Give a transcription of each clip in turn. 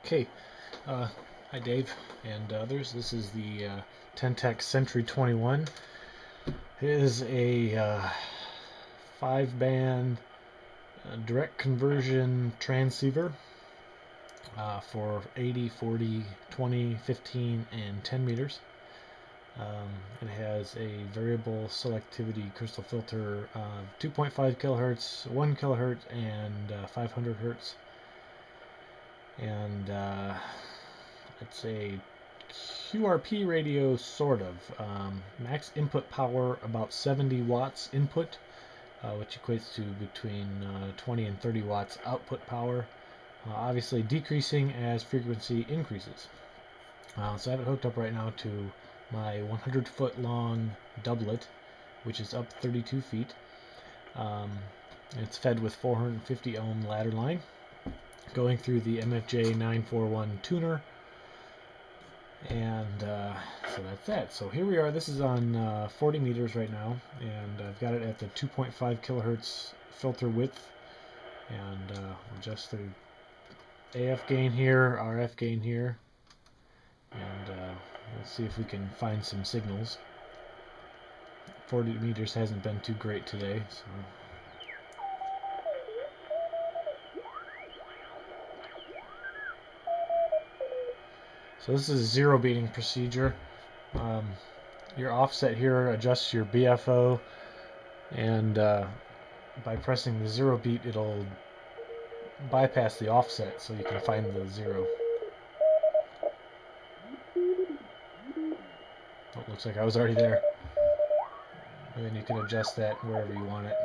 Okay, hi Dave and others. This is the Ten-Tec Century 21. It is a 5-band direct conversion transceiver for 80, 40, 20, 15, and 10 meters. It has a variable selectivity crystal filter of 2.5 kilohertz, 1 kilohertz, and 500 hertz. And it's a QRP radio, sort of. Max input power about 70 watts input, which equates to between 20 and 30 watts output power, obviously decreasing as frequency increases. So I have it hooked up right now to my 100-foot long doublet, which is up 32 feet. It's fed with 450 ohm ladder line going through the MFJ 941 tuner. And so that's that. So here we are. This is on 40 meters right now, and I've got it at the 2.5 kilohertz filter width, and adjust the AF gain here, RF gain here, and let's see if we can find some signals. 40 meters hasn't been too great today, so. So this is a zero beating procedure. Your offset here adjusts your BFO, and by pressing the zero beat, it'll bypass the offset so you can find the zero. Oh, it looks like I was already there. And then you can adjust that wherever you want it.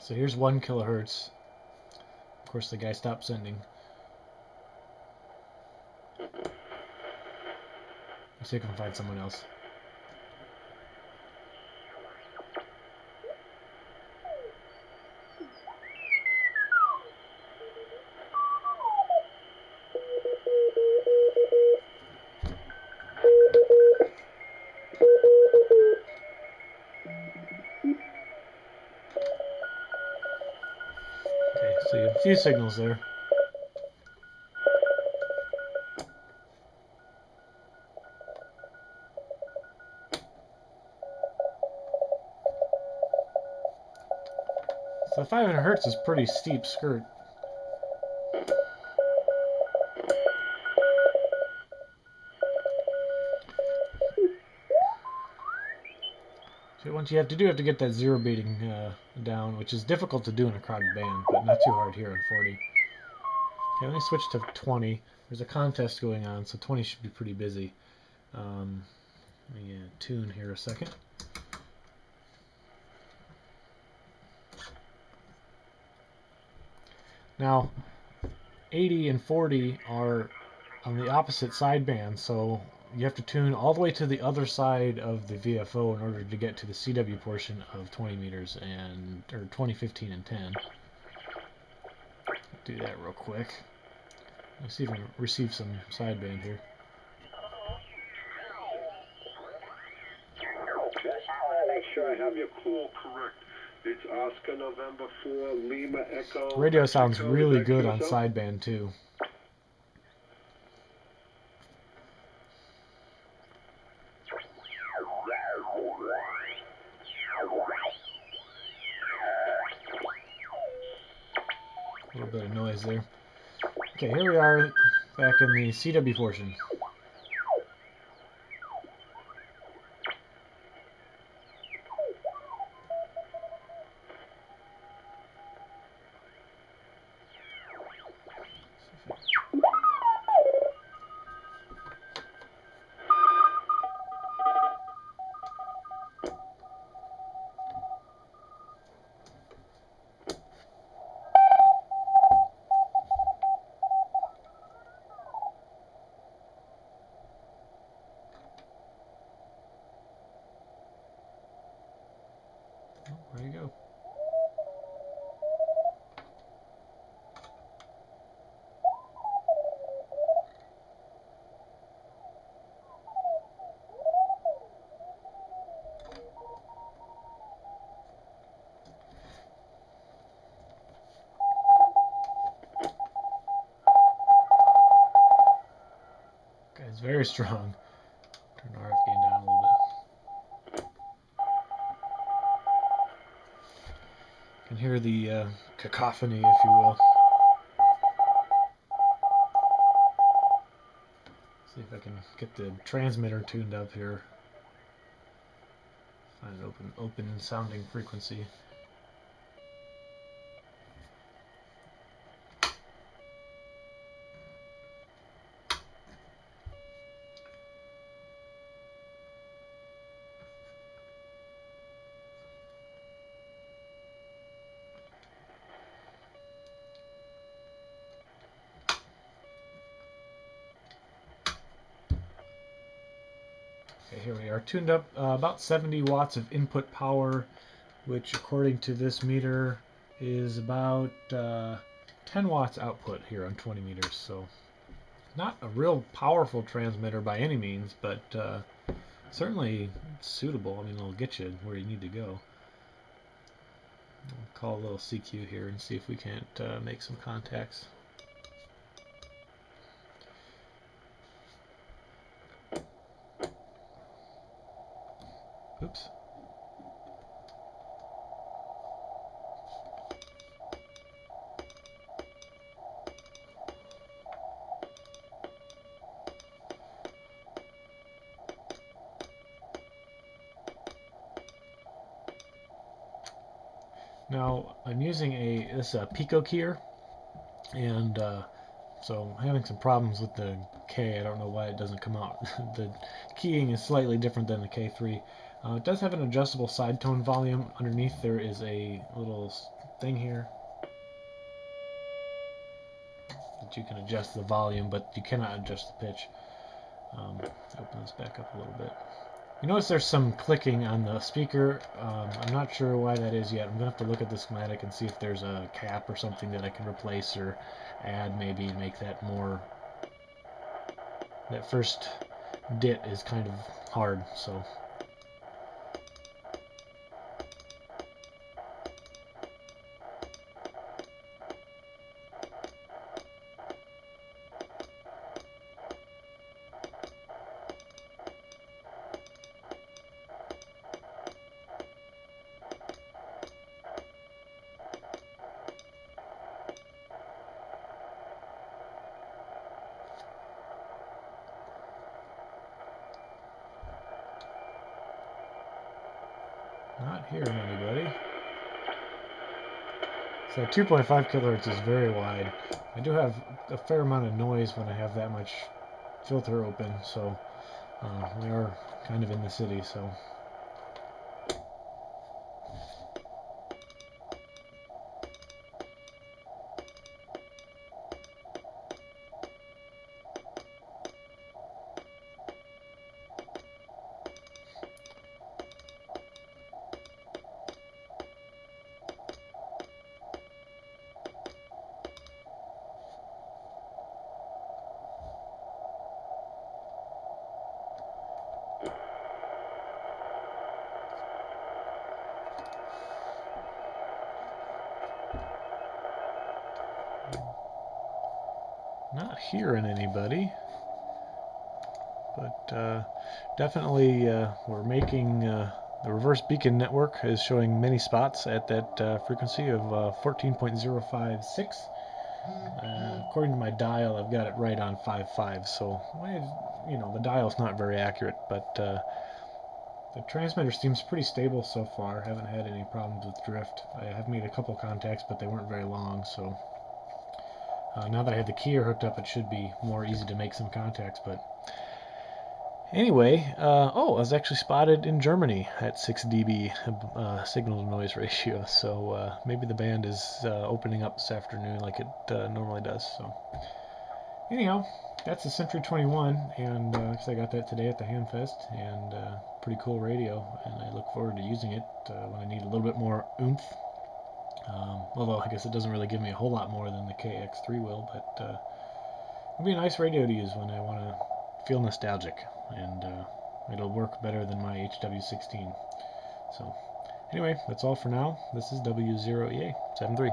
So here's 1 kilohertz. Of course, the guy stopped sending. Let's see if I can find someone else. Okay, so you have a few signals there. So 500 hertz is pretty steep skirt. So what you have to do, you have to get that zero beating down, which is difficult to do in a crowded band, but not too hard here on 40. Okay, let me switch to 20. There's a contest going on, so 20 should be pretty busy. Let me tune here a second. Now, 80 and 40 are on the opposite sideband, so you have to tune all the way to the other side of the VFO in order to get to the CW portion of 20 meters and or 20, 15, and 10. Do that real quick. Let's see if we can receive some sideband here. Make sure I have your call correct. It's Oscar November 4 Lima Echo. The radio sounds really good on sideband too. A little bit of noise there. Okay, here we are back in the CW portion. There you go. very strong. Turn the RF gain down a little bit. You can hear the cacophony, if you will. See if I can get the transmitter tuned up here. Find an open sounding frequency. Okay, here we are, tuned up about 70 watts of input power, which according to this meter is about 10 watts output here on 20 meters. So not a real powerful transmitter by any means, but certainly suitable. I mean, it'll get you where you need to go. I'll call a little CQ here and see if we can't make some contacts. Oops. Now I'm using this Pico keyer, and so I'm having some problems with the K. I don't know why it doesn't come out. The keying is slightly different than the K3. It does have an adjustable side tone volume. Underneath there is a little thing here that you can adjust the volume, but you cannot adjust the pitch. Open this back up a little bit. You notice there's some clicking on the speaker. I'm not sure why that is yet. I'm going to have to look at the schematic and see if there's a cap or something that I can replace or add, maybe make that more... That first dit is kind of hard, so... Not hearing anybody. So 2.5 kilohertz is very wide. I do have a fair amount of noise when I have that much filter open, so we are kind of in the city, so... Not hearing anybody, but definitely we're making the reverse beacon network is showing many spots at that frequency of 14.056. According to my dial, I've got it right on 5.5, so you know, the dial's not very accurate, but the transmitter seems pretty stable so far. Haven't had any problems with drift. I have made a couple contacts, but they weren't very long, so now that I have the keyer hooked up, it should be more easy to make some contacts. But anyway, oh, I was actually spotted in Germany at 6 dB signal to noise ratio, so maybe the band is opening up this afternoon like it normally does. So anyhow, that's the Century 21, and I got that today at the Hamfest, and pretty cool radio, and I look forward to using it when I need a little bit more oomph. Although I guess it doesn't really give me a whole lot more than the KX3 will, but it'll be a nice radio to use when I want to feel nostalgic, and it'll work better than my HW16. So anyway, that's all for now. This is W0EA73.